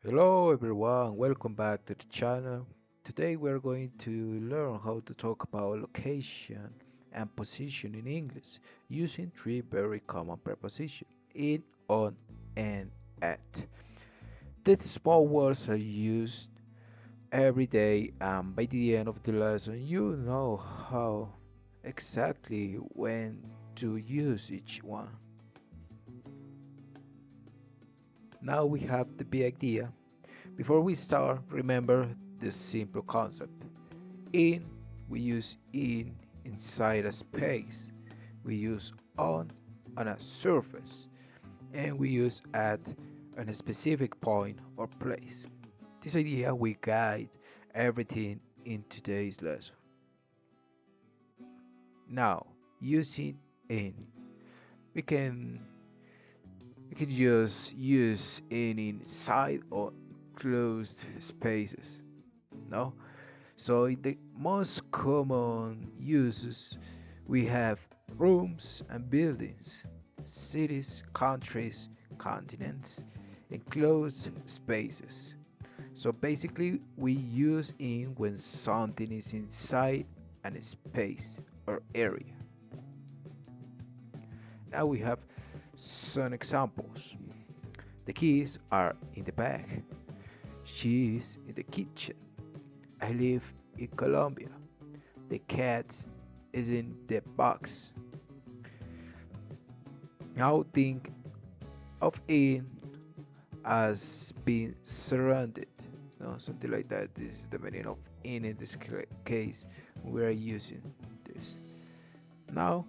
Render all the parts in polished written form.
Hello everyone, welcome back to the channel. Today we're going to learn how to talk about location and position in English using three very common prepositions: in, on, and at. These small words are used every day, and by the end of the lesson you know how exactly when to use each one. Now we have the big idea. Before we start, remember this simple concept. In, we use in inside a space. We use on a surface. And we use at on a specific point or place. This idea will guide everything in today's lesson. Now, using in, we can we can just use in inside or closed spaces. No? So in the most common uses, we have rooms and buildings, cities, countries, continents, enclosed spaces. So basically, we use in when something is inside a space or area. Now we have some examples. The keys are in the bag. She is in the kitchen. I live in Colombia. The cat is in the box. Now think of in as being surrounded. No, something like that. This is the meaning of in this case. We are using this. Now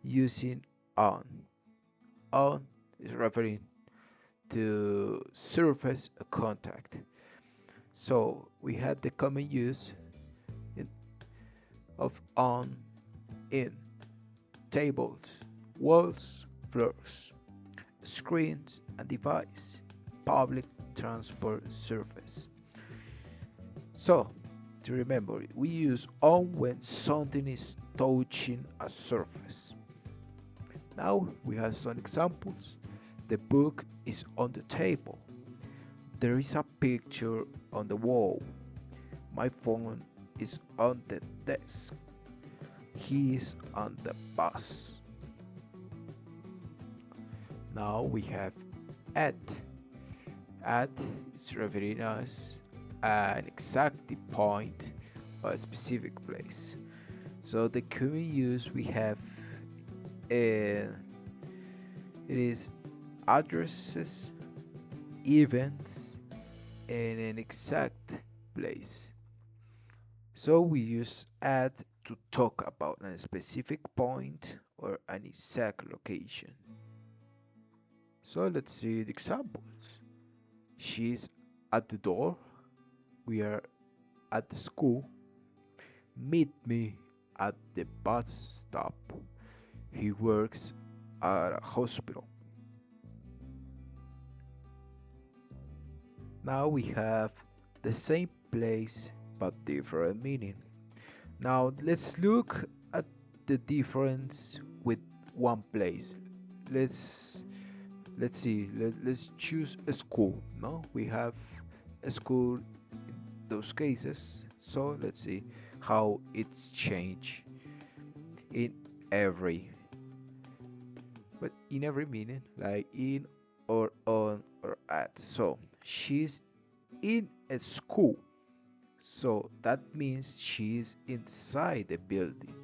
using on. On is referring to surface contact. So we have the common use in, of on, in, tables, walls, floors, screens and device, public transport surface. So to remember, we use on when something is touching a surface. Now we have some examples. The book is on the table. There is a picture on the wall. My phone is on the desk. He is on the bus. Now we have at. At is referring us an exact point or a specific place. So the common use we have it is addresses, events, and an exact place. So we use at to talk about a specific point or an exact location. So let's see the examples. She's at the door. We are at the school. Meet me at the bus stop. He works at a hospital. Now we have the same place but different meaning. Now let's look at the difference with one place. Let's let's see. Let's choose a school. No, we have a school in those cases. So let's see how it's changed in every in every meaning, like in or on or at. So she's in a school. So that means she's inside the building.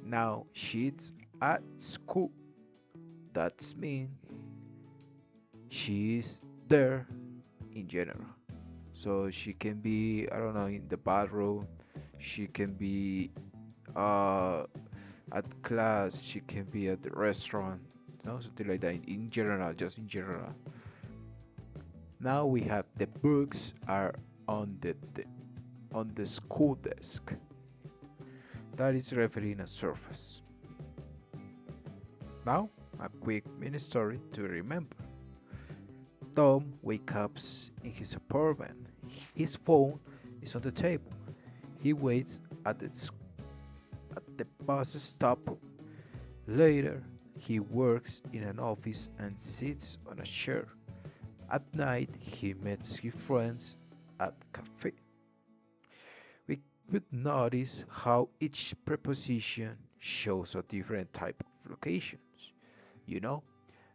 Now she's at school. That means she's there in general. So she can be, I don't know, in the bathroom. She can be uh, at class. She can be at the restaurant. No, something like that. In general, just in general. Now we have the books are on the school desk. That is referring a surface. Now a quick mini story to remember. Tom wakes up in his apartment. His phone is on the table. He waits at the bus stop. Later, he works in an office and sits on a chair. At night, he meets his friends at cafe. We could notice how each preposition shows a different type of locations. You know,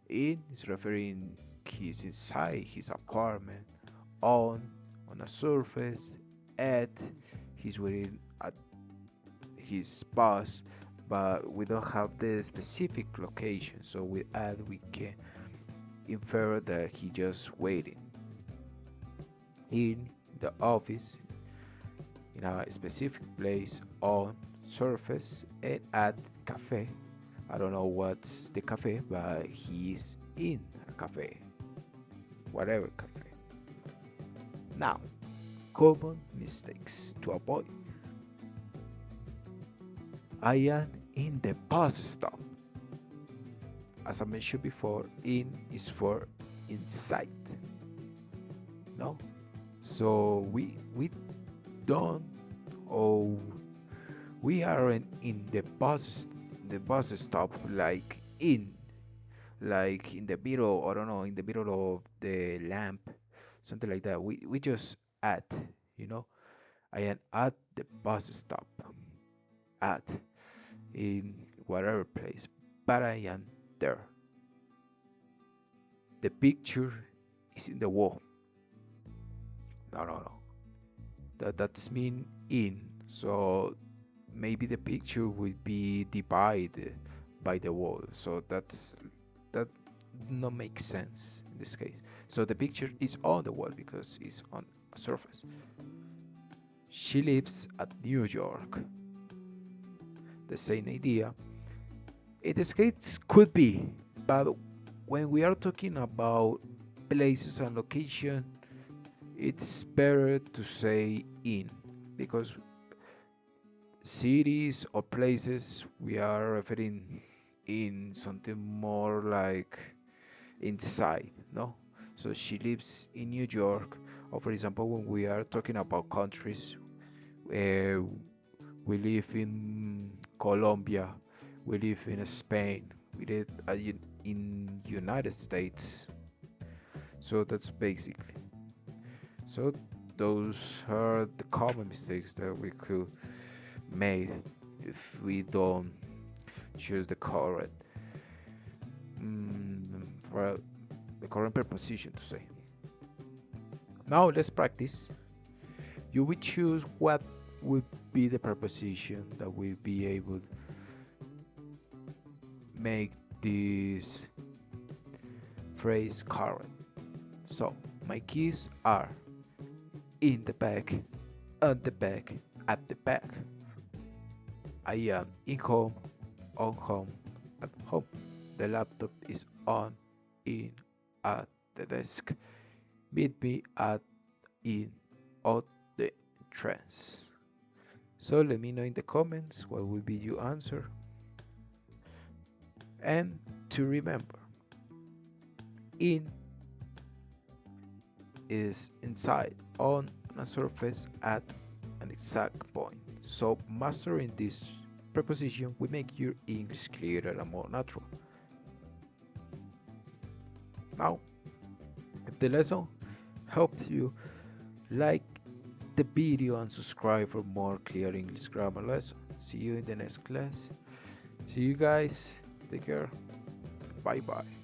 in is referring he's inside his apartment, on a surface, at he's waiting at his bus, but we don't have the specific location. So with at we can infer that he just waiting in the office in a specific place on surface and at cafe. I don't know what's the cafe, but he's in a cafe, whatever cafe. Now, common mistakes to avoid. I am in the bus stop. As I mentioned before, in is for inside. No, so we don't or we aren't in the bus stop like in the middle, I don't know, in the middle of the lamp, something like that. We just at, you know, I am at the bus stop, at in whatever place, but I am there. The picture is in the wall. No. That's mean in. So maybe the picture will be divided by the wall. So that not makes sense in this case. So the picture is on the wall because it's on a surface. She lives at New York. The same idea. In this case could be, but when we are talking about places and location, it's better to say in because cities or places we are referring in something more like inside, no? So she lives in New York, or for example, when we are talking about countries, uh, we live in Colombia, we live in Spain, we live in United States. So that's basically. So those are the common mistakes that we could make if we don't choose the correct for the correct preposition to say. Now let's practice. You will choose what would be the preposition that will be able to make this phrase correct. So my keys are in the back, on the back, at the back. I am in home, on home, at home. The laptop is on, in, at the desk. Meet me at, in, at the entrance. So let me know in the comments what will be your answer. And to remember, in is inside, on a surface, at an exact point. So mastering this preposition will make your English clearer and more natural. Now, if the lesson helped you, like the video and subscribe for more clear English grammar lessons. See you in the next class. See you guys. Take care. Bye bye.